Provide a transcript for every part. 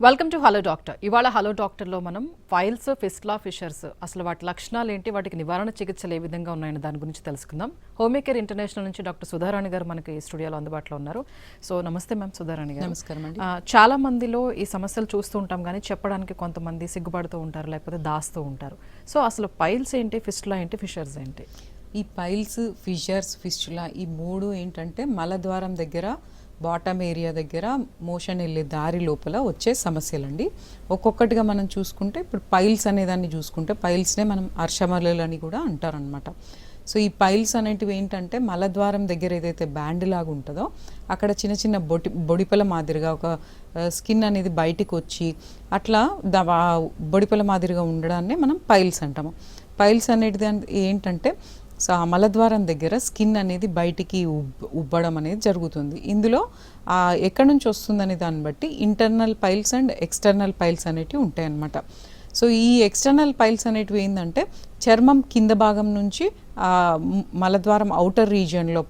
Welcome to hello doctor. ఇవాళ hello డాక్టర్లో మనం files, fistula, fissures అసలు వాటి లక్షణాలు ఏంటి, వాటికి నివారణ చికిత్సలు ఏ విధంగా ఉన్నాయని దాని గురించి తెలుసుకుందాం. హోమియోకేర్ ఇంటర్నేషనల్ నుంచి డాక్టర్ సుధారాణి గారు మనకి స్టూడియోలో అందుబాటులో ఉన్నారు. సో నమస్తే మ్యామ్ సుధారాణి గారు. నమస్కారం అండి. చాలా మందిలో ఈ సమస్యలు చూస్తూ ఉంటాం, కానీ చెప్పడానికి కొంతమంది సిగ్గుపడుతూ ఉంటారు, లేకపోతే దాస్తూ ఉంటారు. సో అసలు పైల్స్ ఏంటి, ఫిస్టులా ఏంటి, ఫిషర్స్ ఏంటి? ఈ పైల్స్, ఫిషర్స్, ఫిస్టులా ఈ మూడు ఏంటంటే మలద్వారం దగ్గర, బాటమ్ ఏరియా దగ్గర మోషన్ వెళ్ళే దారి లోపల వచ్చే సమస్యలండి. ఒక్కొక్కటిగా మనం చూసుకుంటే ఇప్పుడు పైల్స్ అనేదాన్ని చూసుకుంటే పైల్స్నే మనం అర్షమలలు అని కూడా అంటారనమాట. సో ఈ పైల్స్ అనేటివి ఏంటంటే మలద్వారం దగ్గర ఏదైతే బ్యాండ్ లాగా ఉంటుందో అక్కడ చిన్న చిన్న బొడిపల మాదిరిగా ఒక స్కిన్ అనేది బయటికి వచ్చి అట్లా బొడిపల మాదిరిగా ఉండడాన్ని మనం పైల్స్ అంటాము. పైల్స్ అనేది ఏంటంటే సో ఆ మలద్వారం దగ్గర స్కిన్ అనేది బయటికి ఉబ్బడం అనేది జరుగుతుంది. ఇందులో ఎక్కడి నుంచి వస్తుందనే దాన్ని బట్టి internal piles and external piles అనేటివి ఉంటాయి అన్నమాట. సో ఈ ఎక్స్టర్నల్ పైల్స్ అనేటివి ఏంటంటే చర్మం కింద భాగం నుంచి మలద్వారం అవుటర్ రీజియన్లో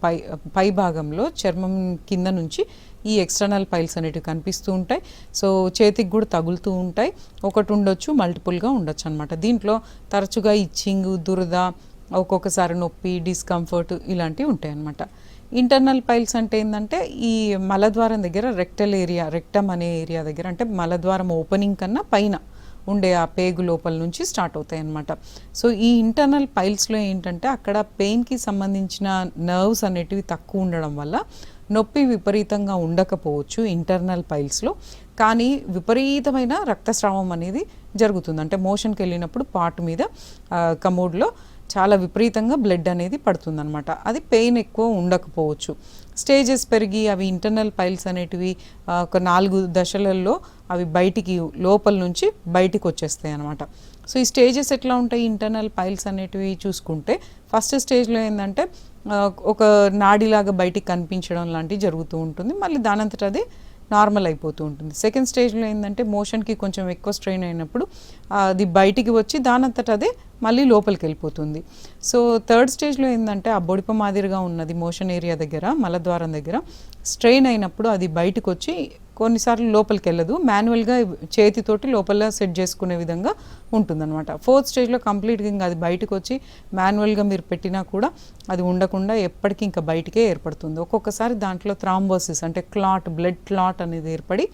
పై భాగంలో చర్మం కింద నుంచి ఈ ఎక్స్టర్నల్ పైల్స్ అనేటివి కనిపిస్తూ ఉంటాయి. సో చేతికి కూడా తగులుతూ ఉంటాయి. ఒకటి ఉండొచ్చు, మల్టిపుల్గా ఉండొచ్చు అనమాట. దీంట్లో తరచుగా ఇచ్చింగ్, దురద, ఒక్కొక్కసారి నొప్పి, డిస్కంఫర్ట్ ఇలాంటివి ఉంటాయి అన్నమాట. ఇంటర్నల్ పైల్స్ అంటే ఏంటంటే ఈ మలద్వారం దగ్గర రెక్టల్ ఏరియా, రెక్టమ్ అనే ఏరియా దగ్గర అంటే మలద్వారం ఓపెనింగ్ కన్నా పైన ఉండే ఆ పేగు లోపల నుంచి స్టార్ట్ అవుతాయి అన్నమాట. సో ఈ ఇంటర్నల్ పైల్స్లో ఏంటంటే అక్కడ పెయిన్కి సంబంధించిన నర్వ్స్ అనేటివి తక్కువ ఉండడం వల్ల నొప్పి విపరీతంగా ఉండకపోవచ్చు ఇంటర్నల్ పైల్స్లో, కానీ విపరీతమైన రక్తస్రావం అనేది జరుగుతుంది. అంటే మోషన్కి వెళ్ళినప్పుడు పార్ట్ మీద కమోడ్లో చాలా విపరీతంగా బ్లడ్ అనేది పడుతుందన్నమాట. అది పెయిన్ ఎక్కువ ఉండకపోవచ్చు. స్టేజెస్ పెరిగి అవి ఇంటర్నల్ పైల్స్ అనేటివి ఒక 4 దశలలో అవి బయటికి లోపల నుంచి బయటికి వచ్చేస్తాయి అన్నమాట. సో ఈ స్టేజెస్ ఎట్లా ఉంటాయి ఇంటర్నల్ పైల్స్ అనేటివి చూసుకుంటే ఫస్ట్ స్టేజ్లో ఏంటంటే ఒక నాడిలాగా బయటికి కనిపించడం లాంటివి జరుగుతూ ఉంటుంది. మళ్ళీ దానంతట అది నార్మల్ అయిపోతూ ఉంటుంది. సెకండ్ స్టేజ్లో ఏంటంటే మోషన్కి కొంచెం ఎక్కువ స్ట్రెయిన్ అయినప్పుడు అది బయటికి వచ్చి దానంతట అదే మళ్ళీ లోపలికి వెళ్ళిపోతుంది. సో థర్డ్ స్టేజ్లో ఏంటంటే ఆ బొడిప మాదిరిగా ఉన్నది మోషన్ ఏరియా దగ్గర, మలద్వారం దగ్గర స్ట్రెయిన్ అయినప్పుడు అది బయటకు వచ్చి కొన్నిసార్లు లోపలికి వెళ్ళదు, మాన్యువల్గా చేతితోటి లోపల సెట్ చేసుకునే విధంగా ఉంటుందన్నమాట. ఫోర్త్ స్టేజ్లో కంప్లీట్గా ఇంకా అది బయటకు వచ్చి మాన్యువల్గా మీరు పెట్టినా కూడా అది ఉండకుండా ఎప్పటికీ ఇంకా బయటికే ఏర్పడుతుంది. ఒక్కొక్కసారి దాంట్లో థ్రాంబోసిస్ అంటే క్లాట్, బ్లడ్ క్లాట్ అనేది ఏర్పడి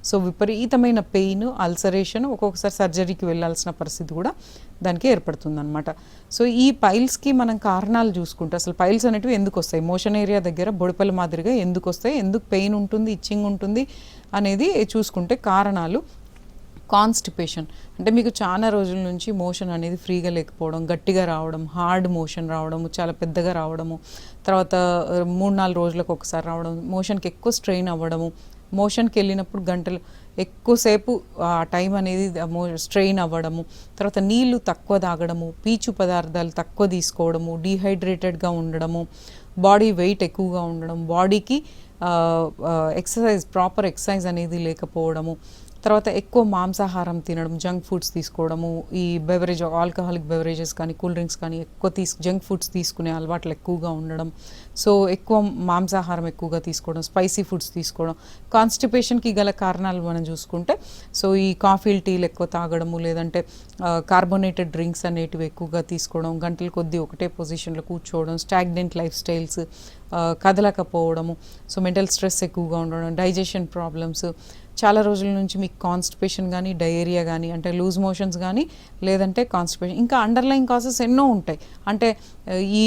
సో విపరీతమైన పెయిన్, అల్సరేషన్, ఒక్కొక్కసారి సర్జరీకి వెళ్ళాల్సిన పరిస్థితి కూడా దానికి ఏర్పడుతుంది అనమాట. సో ఈ పైల్స్కి మనం కారణాలు చూసుకుంటే అసలు పైల్స్ అనేటివి ఎందుకు వస్తాయి, మోషన్ ఏరియా దగ్గర బొడిపల మాదిరిగా ఎందుకు వస్తాయి, ఎందుకు పెయిన్ ఉంటుంది, ఇచ్చింగ్ ఉంటుంది అనేది చూసుకుంటే కారణాలు కాన్స్టిపేషన్ అంటే మీకు చాలా రోజుల నుంచి మోషన్ అనేది ఫ్రీగా లేకపోవడం, గట్టిగా రావడం, హార్డ్ మోషన్ రావడము, చాలా పెద్దగా రావడము, తర్వాత 3-4 రోజులకు ఒకసారి రావడం, మోషన్కి ఎక్కువ స్ట్రెయిన్ అవ్వడము, మోషన్కి వెళ్ళినప్పుడు గంటలు ఎక్కువసేపు ఆ టైం అనేది స్ట్రెయిన్ అవ్వడము, తర్వాత నీళ్లు తక్కువ తాగడము, పీచు పదార్థాలు తక్కువ తీసుకోవడము, డీహైడ్రేటెడ్గా ఉండడము, బాడీ వెయిట్ ఎక్కువగా ఉండడం, బాడీకి ప్రాపర్ ఎక్సర్సైజ్ అనేది లేకపోవడము, తర్వాత ఎక్కువ మాంసాహారం తినడం, జంక్ ఫుడ్స్ తీసుకోవడము, ఈ బెవరేజ్ ఆల్కహాలిక్ బెవరేజెస్ కానీ కూల్ డ్రింక్స్ కానీ ఎక్కువ జంక్ ఫుడ్స్ తీసుకునే అలవాట్లు ఎక్కువగా ఉండడం, సో ఎక్కువ మాంసాహారం ఎక్కువగా తీసుకోవడం, స్పైసీ ఫుడ్స్ తీసుకోవడం. కాన్స్టిపేషన్కి గల కారణాలు మనం చూసుకుంటే సో ఈ కాఫీలు, టీలు ఎక్కువ తాగడము, లేదంటే కార్బోనేటెడ్ డ్రింక్స్ అనేటివి ఎక్కువగా తీసుకోవడం, గంటల కొద్దీ ఒకటే పొజిషన్లో కూర్చోవడం, స్టాగ్నెంట్ లైఫ్ స్టైల్స్, కదలకపోవడము, సో మెంటల్ స్ట్రెస్ ఎక్కువగా ఉండడం, డైజెషన్ ప్రాబ్లమ్స్, చాలా రోజుల నుంచి మీకు కాన్స్టిపేషన్ కానీ, డయేరియా కానీ అంటే లూజ్ మోషన్స్ కానీ, లేదంటే కాన్స్టిపేషన్, ఇంకా అండర్లైన్ కాజెస్ ఎన్నో ఉంటాయి. అంటే ఈ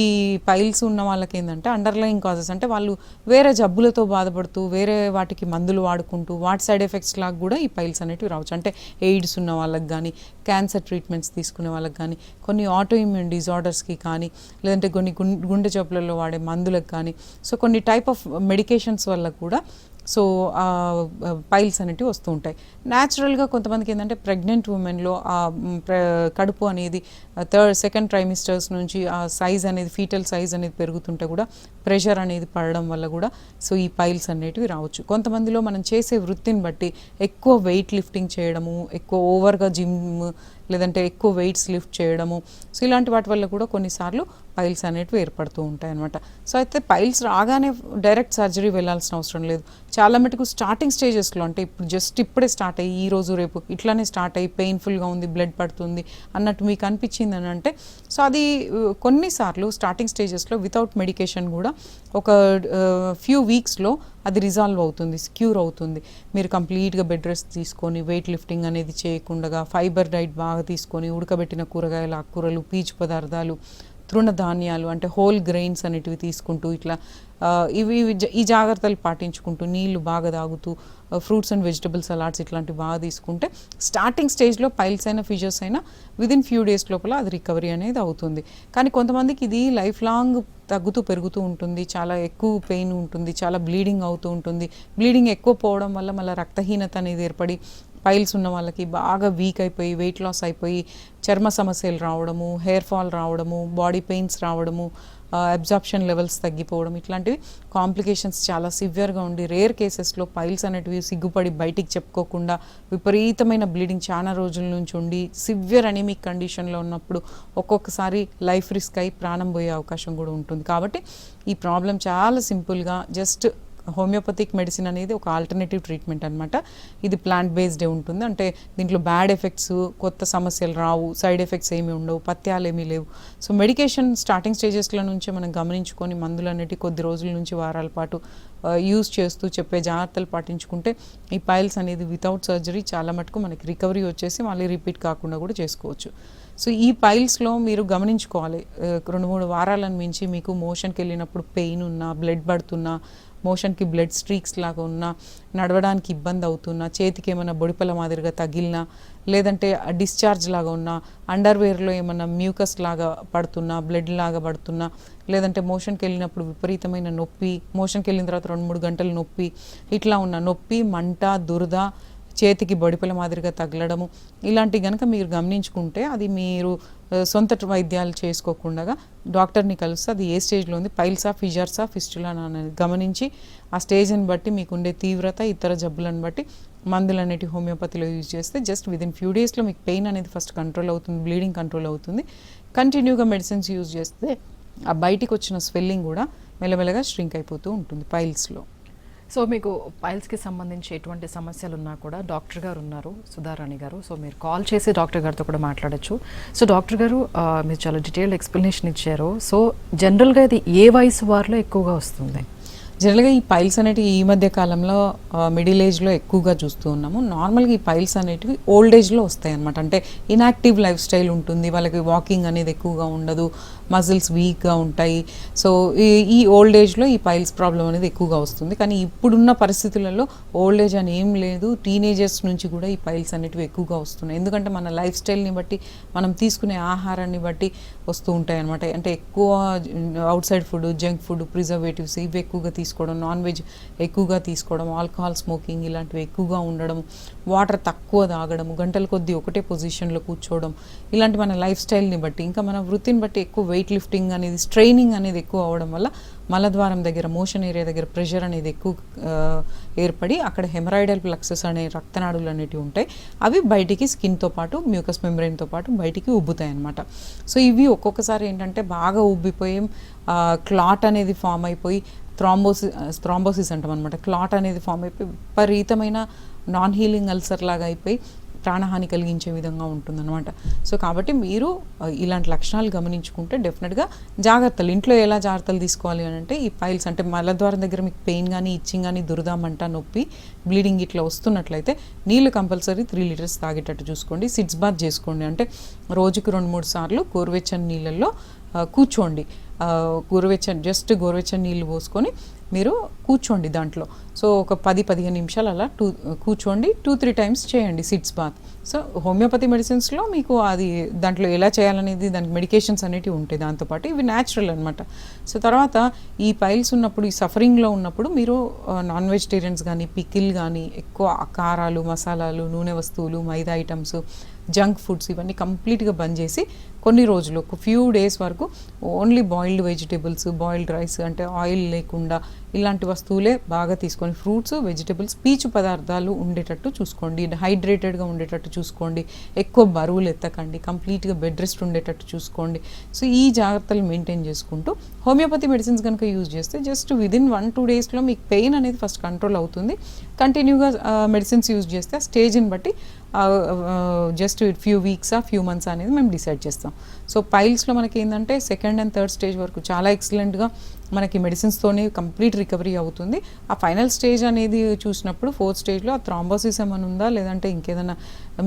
పైల్స్ ఉన్న వాళ్ళకి ఏంటంటే అండర్లైన్ కాజెస్ అంటే వాళ్ళు వేరే జబ్బులతో బాధపడుతూ వేరే వాటికి మందులు వాడుకుంటూ వాటి సైడ్ ఎఫెక్ట్స్ లాగా కూడా ఈ పైల్స్ అనేటివి రావచ్చు. అంటే ఎయిడ్స్ ఉన్న వాళ్ళకి కానీ, క్యాన్సర్ ట్రీట్మెంట్స్ తీసుకునే వాళ్ళకి కానీ, కొన్ని ఆటో ఇమ్యూన్ డిజార్డర్స్కి కానీ, లేదంటే కొన్ని గుండె జబ్బులలో వాడే మందులకు కానీ, సో కొన్ని టైప్ ఆఫ్ మెడికేషన్స్ వల్ల కూడా సో పైల్స్ అనేటివి వస్తూ ఉంటాయి. న్యాచురల్గా కొంతమందికి ఏంటంటే ప్రెగ్నెంట్ ఉమెన్లో కడుపు అనేది సెకండ్ ట్రైమిస్టర్స్ నుంచి ఆ సైజ్ అనేది, ఫీటల్ సైజ్ అనేది పెరుగుతుంటే కూడా ప్రెషర్ అనేది పడడం వల్ల కూడా సో ఈ పైల్స్ అనేటివి రావచ్చు. కొంతమందిలో మనం చేసే వృత్తిని బట్టి ఎక్కువ వెయిట్ లిఫ్టింగ్ చేయడము, ఎక్కువ ఓవర్గా జిమ్ లేదంటే ఎక్కువ వెయిట్స్ లిఫ్ట్ చేయడము, సో ఇలాంటి వాటి వల్ల కూడా కొన్నిసార్లు పైల్స్ అనేటివి ఏర్పడుతూ ఉంటాయి అనమాట. సో అయితే పైల్స్ రాగానే డైరెక్ట్ సర్జరీ వెళ్ళాల్సిన అవసరం లేదు. చాలా మటుకు స్టార్టింగ్ స్టేజెస్లో, అంటే ఇప్పుడే స్టార్ట్ అయ్యి ఈ రోజు రేపు ఇట్లానే స్టార్ట్ అయ్యి పెయిన్ఫుల్గా ఉంది, బ్లడ్ పడుతుంది అన్నట్టు మీకు అనిపించింది అని అంటే, సో అది కొన్నిసార్లు స్టార్టింగ్ స్టేజెస్లో వితౌట్ మెడికేషన్ కూడా ఒక ఫ్యూ వీక్స్లో అది రిజాల్వ్ అవుతుంది, క్యూర్ అవుతుంది. మీరు కంప్లీట్గా బెడ్ రెస్ట్ తీసుకొని వెయిట్ లిఫ్టింగ్ అనేది చేయకుండా ఫైబర్ డైట్ బాగా తీసుకొని ఉడకబెట్టిన కూరగాయలు, ఆకుకూరలు, పీచు పదార్థాలు, తృణధాన్యాలు అంటే హోల్ గ్రెయిన్స్ అనేటివి తీసుకుంటూ ఇట్లా ఈ జాగ్రత్తలు పాటించుకుంటూ నీళ్లు బాగా తాగుతూ ఫ్రూట్స్ అండ్ వెజిటబుల్ సలాడ్స్ ఇట్లాంటివి బాగా తీసుకుంటే స్టార్టింగ్ స్టేజ్లో పైల్స్ అయినా ఫిషర్స్ అయినా విదిన్ ఫ్యూ డేస్ లోపల అది రికవరీ అనేది అవుతుంది. కానీ కొంతమందికి ఇది లైఫ్ లాంగ్ తగ్గుతూ పెరుగుతూ ఉంటుంది, చాలా ఎక్కువ పెయిన్ ఉంటుంది, చాలా బ్లీడింగ్ అవుతూ ఉంటుంది. బ్లీడింగ్ ఎక్కువ పోవడం వల్ల మళ్ళీ రక్తహీనత అనేది ఏర్పడి పైల్స్ ఉన్న వాళ్ళకి బాగా వీక్ అయిపోయి వెయిట్ లాస్ అయిపోయి చర్మ సమస్యలు రావడము, హెయిర్ ఫాల్ రావడము, బాడీ పెయిన్స్ రావడము, అబ్జార్ప్షన్ లెవెల్స్ తగ్గిపోవడం, ఇట్లాంటివి కాంప్లికేషన్స్ చాలా సివియర్గా ఉండి రేర్ కేసెస్లో పైల్స్ అనేటివి సిగ్గుపడి బయటికి చెప్పుకోకుండా విపరీతమైన బ్లీడింగ్ చాలా రోజుల నుంచి ఉండి సివియర్ అనీమిక్ కండిషన్లో ఉన్నప్పుడు ఒక్కొక్కసారి లైఫ్ రిస్క్ అయి ప్రాణం పోయే అవకాశం కూడా ఉంటుంది. కాబట్టి ఈ ప్రాబ్లం చాలా సింపుల్గా జస్ట్ హోమియోపతిక్ మెడిసిన్ అనేది ఒక ఆల్టర్నేటివ్ ట్రీట్మెంట్ అనమాట. ఇది ప్లాంట్ బేస్డే ఉంటుంది, అంటే దీంట్లో బ్యాడ్ ఎఫెక్ట్స్, కొత్త సమస్యలు రావు, సైడ్ ఎఫెక్ట్స్ ఏమీ ఉండవు, పత్యాలు ఏమీ లేవు. సో మెడికేషన్ స్టార్టింగ్ స్టేజెస్లో నుంచే మనం గమనించుకొని మందులు అనేవి కొద్ది రోజుల నుంచి వారాల పాటు యూజ్ చేస్తూ చెప్పే జాగ్రత్తలు పాటించుకుంటే ఈ పైల్స్ అనేది వితౌట్ సర్జరీ చాలా మటుకు మనకి రికవరీ వచ్చేసి మళ్ళీ రిపీట్ కాకుండా కూడా చేసుకోవచ్చు. సో ఈ పైల్స్లో మీరు గమనించుకోవాలి, 2-3 వారాలను మించి మీకు మోషన్కి వెళ్ళినప్పుడు పెయిన్ ఉన్నా, బ్లడ్ పడుతున్నా, మోషన్కి బ్లడ్ స్ట్రీక్స్ లాగా ఉన్నా, నడవడానికి ఇబ్బంది అవుతున్నా, చేతికి ఏమైనా బొడిపల మాదిరిగా తగిలినా, లేదంటే డిశ్చార్జ్ లాగా ఉన్నా, అండర్వేర్లో ఏమైనా మ్యూకస్ లాగా పడుతున్నా, బ్లడ్ లాగా పడుతున్నా, లేదంటే మోషన్కి వెళ్ళినప్పుడు విపరీతమైన నొప్పి, మోషన్కి వెళ్ళిన తర్వాత 2-3 గంటలు నొప్పి, ఇట్లా ఉన్న నొప్పి, మంట, దురద, చేతికి బొడిపల మాదిరిగా తగలడము, ఇలాంటివి కనుక మీరు గమనించుకుంటే అది మీరు సొంత వైద్యాలు చేసుకోకుండా డాక్టర్ని కలిస్తే అది ఏ స్టేజ్లో ఉంది, పైల్సా, ఫిషర్సా, ఫిస్టులా అనేది గమనించి ఆ స్టేజ్ని బట్టి మీకు ఉండే తీవ్రత, ఇతర జబ్బులను బట్టి మందులు అనేటివి హోమియోపతిలో యూజ్ చేస్తే జస్ట్ విదిన్ ఫ్యూ డేస్లో మీకు పెయిన్ అనేది ఫస్ట్ కంట్రోల్ అవుతుంది, బ్లీడింగ్ కంట్రోల్ అవుతుంది. కంటిన్యూగా మెడిసిన్స్ యూజ్ చేస్తే ఆ బయటికి వచ్చిన స్వెల్లింగ్ కూడా మెల్లమెల్లగా ష్రింక్ అయిపోతూ ఉంటుంది పైల్స్లో. సో మీకు పైల్స్కి సంబంధించి ఎటువంటి సమస్యలు ఉన్నా కూడా డాక్టర్ గారు ఉన్నారు, సుధారాణి గారు. సో మీరు కాల్ చేసి డాక్టర్ గారితో కూడా మాట్లాడచ్చు. సో డాక్టర్ గారు మీరు చాలా డీటెయిల్డ్ ఎక్స్ప్లెనేషన్ ఇచ్చారు. సో జనరల్గా ఇది ఏ వయసు వారిలో ఎక్కువగా వస్తుంది? జనరల్గా ఈ పైల్స్ అనేటివి ఈ మధ్య కాలంలో మిడిల్ ఏజ్లో ఎక్కువగా చూస్తూ ఉన్నాము. నార్మల్గా ఈ పైల్స్ అనేటివి ఓల్డ్ ఏజ్లో వస్తాయి అన్నమాట. అంటే ఇన్యాక్టివ్ లైఫ్ స్టైల్ ఉంటుంది, వాళ్ళకి వాకింగ్ అనేది ఎక్కువగా ఉండదు, మజిల్స్ వీక్గా ఉంటాయి. సో ఈ ఓల్డ్ ఏజ్లో ఈ పైల్స్ ప్రాబ్లం అనేది ఎక్కువగా వస్తుంది. కానీ ఇప్పుడున్న పరిస్థితులలో ఓల్డ్ ఏజ్ అని ఏం లేదు, టీనేజర్స్ నుంచి కూడా ఈ పైల్స్ అనేటివి ఎక్కువగా వస్తున్నాయి. ఎందుకంటే మన లైఫ్ స్టైల్ని బట్టి, మనం తీసుకునే ఆహారాన్ని బట్టి వస్తూ ఉంటాయి అన్నమాట. అంటే ఎక్కువ out side food, junk food, preservatives ఇవి ఎక్కువగా తీసుకోవడం, నాన్ వెజ్ ఎక్కువగా తీసుకోవడం, ఆల్కహాల్, స్మోకింగ్ ఇలాంటివి ఎక్కువగా ఉండడం, వాటర్ తక్కువ తాగడం, గంటల కొద్దీ ఒకటే పొజిషన్లో కూర్చోవడం, ఇలాంటి మన లైఫ్ స్టైల్ని బట్టి, ఇంకా మన వృత్తిని బట్టి ఎక్కువ వెయిట్ లిఫ్టింగ్ అనేది, స్ట్రైనింగ్ అనేది ఎక్కువ అవడం వల్ల మలద్వారం దగ్గర, మోషన్ ఏరియా దగ్గర ప్రెషర్ అనేది ఎక్కువ ఏర్పడి అక్కడ హెమరాయిడల్ ప్లక్సెస్ అనే రక్తనాడులు అనేటివి ఉంటాయి. అవి బయటికి స్కిన్తో పాటు మ్యూకస్ మెంబ్రెయిన్తో పాటు బయటికి ఉబ్బుతాయి అన్నమాట. సో ఇవి ఒక్కొక్కసారి ఏంటంటే బాగా ఉబ్బిపోయి క్లాట్ అనేది ఫామ్ అయిపోయి థ్రాంబోసిస్ అంటాం అనమాట. క్లాట్ అనేది ఫామ్ అయిపోయి విపరీతమైన నాన్ హీలింగ్ అల్సర్ లాగా అయిపోయి ప్రాణహాని కలిగించే విధంగా ఉంటుందన్నమాట. సో కాబట్టి మీరు ఇలాంటి లక్షణాలు గమనించుకుంటే డెఫినెట్గా జాగ్రత్తలు, ఇంట్లో ఎలా జాగ్రత్తలు తీసుకోవాలి అని అంటే, ఈ పైల్స్ అంటే మలద్వారం దగ్గర మీకు పెయిన్ కానీ, ఇచ్చింగ్ కానీ, దురద, మంట, నొప్పి, బ్లీడింగ్ ఇట్లా వస్తున్నట్లయితే నీళ్ళు కంపల్సరీ 3 లీటర్స్ తాగేటట్టు చూసుకోండి. సిట్స్ బాత్ చేసుకోండి, అంటే రోజుకి 2-3 సార్లు గోరువెచ్చని నీళ్ళల్లో కూర్చోండి. గోరువెచ్చని నీళ్ళు పోసుకొని మీరు కూర్చోండి దాంట్లో. సో ఒక 10-15 నిమిషాలు అలా కూర్చోండి, 2-3 టైమ్స్ చేయండి సిట్స్ బాత్. సో హోమియోపతి మెడిసిన్స్లో మీకు అది దాంట్లో ఎలా చేయాలనేది దానికి మెడికేషన్స్ అనేటివి ఉంటాయి, దాంతోపాటు ఇవి న్యాచురల్ అనమాట. సో తర్వాత ఈ పైల్స్ ఉన్నప్పుడు, ఈ సఫరింగ్లో ఉన్నప్పుడు మీరు నాన్ వెజిటేరియన్స్ కానీ, పికిల్ కానీ, ఎక్కువ కారాలు, మసాలాలు, నూనె వస్తువులు, మైదా ఐటమ్స్, జంక్ ఫుడ్స్ ఇవన్నీ కంప్లీట్గా బంద్ చేసి కొన్ని రోజులు, ఒక ఫ్యూ డేస్ వరకు only boiled vegetables, boiled rice అంటే ఆయిల్ లేకుండా ఇలాంటి వస్తువులే బాగా తీసుకొని, ఫ్రూట్స్, వెజిటేబుల్స్, పీచు పదార్థాలు ఉండేటట్టు చూసుకోండి, హైడ్రేటెడ్గా ఉండేటట్టు చూసుకోండి, ఎక్కువ బరువులు ఎత్తకండి, కంప్లీట్గా బెడ్ రెస్ట్ ఉండేటట్టు చూసుకోండి. సో ఈ జాగ్రత్తలు మెయింటైన్ చేసుకుంటూ హోమియోపతి మెడిసిన్స్ కనుక యూజ్ చేస్తే జస్ట్ విదిన్ 1-2 డేస్లో మీకు పెయిన్ అనేది ఫస్ట్ కంట్రోల్ అవుతుంది. కంటిన్యూగా మెడిసిన్స్ యూజ్ చేస్తే ఆ స్టేజ్ని బట్టి జస్ట్ ఫ్యూ వీక్సా ఫ్యూ మంత్స్ అనేది మేము డిసైడ్ చేస్తాం. సో పైల్స్లో మనకి ఏంటంటే 2nd and 3rd స్టేజ్ వరకు చాలా ఎక్సలెంట్గా మనకి మెడిసిన్స్తోనే కంప్లీట్ రికవరీ అవుతుంది. ఆ ఫైనల్ స్టేజ్ అనేది చూసినప్పుడు 4th స్టేజ్లో ఆ థ్రాంబోసిస్ ఏమైనా ఉందా, లేదంటే ఇంకేదైనా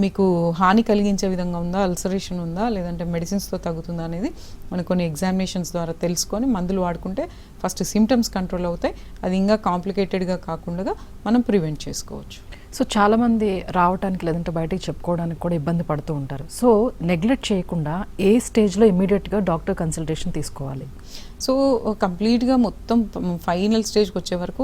మీకు హాని కలిగించే విధంగా ఉందా, అల్సరేషన్ ఉందా, లేదంటే మెడిసిన్స్తో తగ్గుతుందా అనేది మనం కొన్ని ఎగ్జామినేషన్స్ ద్వారా తెలుసుకొని మందులు వాడుకుంటే ఫస్ట్ సిమ్టమ్స్ కంట్రోల్ అవుతాయి. అది ఇంకా కాంప్లికేటెడ్గా కాకుండా మనం ప్రివెంట్ చేసుకోవచ్చు. సో చాలామంది రావడానికి లేదంటే బయటికి చెప్పుకోవడానికి కూడా ఇబ్బంది పడుతూ ఉంటారు. సో నెగ్లెక్ట్ చేయకుండా ఏ స్టేజ్లో ఇమీడియట్గా డాక్టర్ కన్సల్టేషన్ తీసుకోవాలి? సో కంప్లీట్గా మొత్తం ఫైనల్ స్టేజ్కి వచ్చే వరకు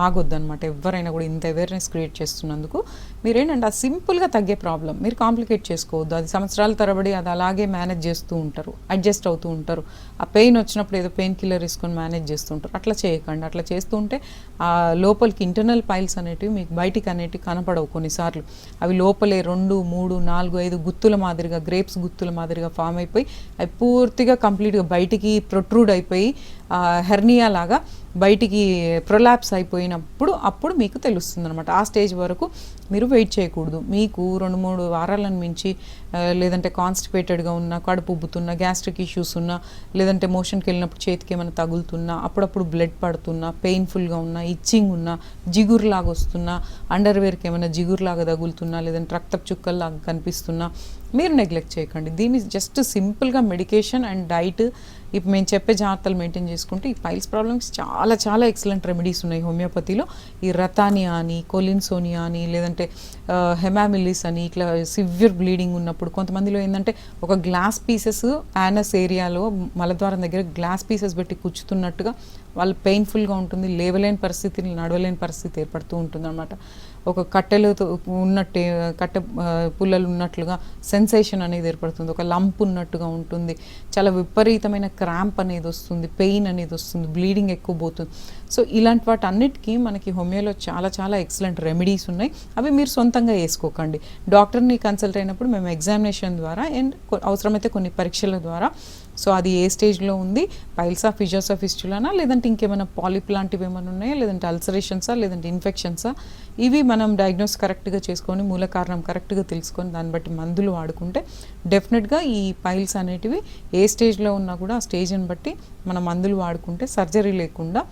ఆగొద్దు అనమాట. ఎవరైనా కూడా ఇంత అవేర్నెస్ క్రియేట్ చేస్తున్నందుకు మీరేంటంటే ఆ సింపుల్గా తగ్గే ప్రాబ్లం మీరు కాంప్లికేట్ చేసుకోవద్దు. అది సంవత్సరాల తరబడి అది అలాగే మేనేజ్ చేస్తూ ఉంటారు, అడ్జస్ట్ అవుతూ ఉంటారు. ఆ పెయిన్ వచ్చినప్పుడు ఏదో పెయిన్ కిల్లర్ వేసుకొని మేనేజ్ చేస్తుంటారు. అట్లా చేయకండి. అట్లా చేస్తూ ఉంటే ఆ లోపలికి ఇంటర్నల్ పైల్స్ అనేటివి మీకు బయటికి అనేటివి కనపడవు. కొన్నిసార్లు అవి లోపలే 2, 3, 4, 5 గుత్తుల మాదిరిగా, గ్రేప్స్ గుత్తుల మాదిరిగా ఫామ్ అయిపోయి అవి పూర్తిగా కంప్లీట్గా బయటికి ప్రొట్రూడ్ అయిపోయి హెర్నియా లాగా బయటికి ప్రొలాప్స్ అయిపోయినప్పుడు అప్పుడు మీకు తెలుస్తుంది అనమాట. ఆ స్టేజ్ వరకు మీరు వెయిట్ చేయకూడదు. మీకు 2-3 వారాలను మించి లేదంటే కాన్స్టిపేటెడ్గా ఉన్నా, కడుపు ఉబ్బుతున్నా, గ్యాస్ట్రిక్ ఇష్యూస్ ఉన్నా, లేదంటే మోషన్కి వెళ్ళినప్పుడు చేతికి ఏమైనా తగులుతున్నా, అప్పుడప్పుడు బ్లడ్ పడుతున్నా, పెయిన్ఫుల్గా ఉన్నా, ఇచ్చింగ్ ఉన్నా, జిగురులాగా వస్తున్నా, అండర్వేర్కి ఏమైనా జిగురులాగా తగులుతున్నా, లేదంటే రక్తపు చుక్కల్లాగా కనిపిస్తున్నా మీరు నెగ్లెక్ట్ చేయకండి. దీన్ని జస్ట్ సింపుల్గా మెడికేషన్ అండ్ డైట్ ఇప్పుడు మేము చెప్పే జాగ్రత్తలు మెయింటైన్ చేసుకుంటే ఈ పైల్స్ ప్రాబ్లమ్స్ చాలా చాలా ఎక్సలెంట్ రెమెడీస్ ఉన్నాయి హోమియోపతిలో. ఈ రతానియా అని, కొలిన్సోనియా అని, లేదంటే హెమామిలిస్ అని, ఇట్లా సివియర్ బ్లీడింగ్ ఉన్నప్పుడు కొంతమందిలో ఏంటంటే ఒక గ్లాస్ పీసెస్ యానస్ ఏరియాలో మలద్వారం దగ్గర గ్లాస్ పీసెస్ పెట్టి కూర్చుతున్నట్టుగా వాళ్ళు పెయిన్ఫుల్గా ఉంటుంది, లేవలేని పరిస్థితి, నడవలేని పరిస్థితి ఏర్పడుతూ ఉంటుంది అనమాట. ఒక కట్టెలతో ఉన్నట్టే, కట్టె పుల్లలు ఉన్నట్లుగా సెన్సేషన్ అనేది ఏర్పడుతుంది, ఒక లంప్ ఉన్నట్టుగా ఉంటుంది, చాలా విపరీతమైన క్రాంప్ అనేది వస్తుంది, పెయిన్ అనేది వస్తుంది, బ్లీడింగ్ ఎక్కువ పోతుంది. సో ఇలాంటి వాటి అన్నిటికీ మనకి హోమియోలో చాలా చాలా ఎక్సలెంట్ రెమెడీస్ ఉన్నాయి. అవి మీరు సొంతంగా వేసుకోకండి. డాక్టర్ని కన్సల్ట్ అయినప్పుడు మేము ఎగ్జామినేషన్ ద్వారా అండ్ అవసరమైతే కొన్ని పరీక్షల ద్వారా సో అది ఏ స్టేజ్లో ఉంది, పైల్సా, ఫిషర్సా, ఫిస్టులానా, లేదంటే ఇంకేమైనా పాలిప్ లాంటివి ఏమైనా ఉన్నాయా, లేదంటే అల్సరేషన్సా, లేదంటే ఇన్ఫెక్షన్సా, ఇవి మనం డయాగ్నోస్ కరెక్ట్గా చేసుకొని మూల కారణం కరెక్ట్గా తెలుసుకొని దాన్ని బట్టి మందులు వాడుకుంటే డెఫినెట్గా ఈ పైల్స్ అనేటివి ఏ స్టేజ్లో ఉన్నా కూడా ఆ స్టేజ్ని బట్టి మనం మందులు వాడుకుంటే సర్జరీ లేకుండా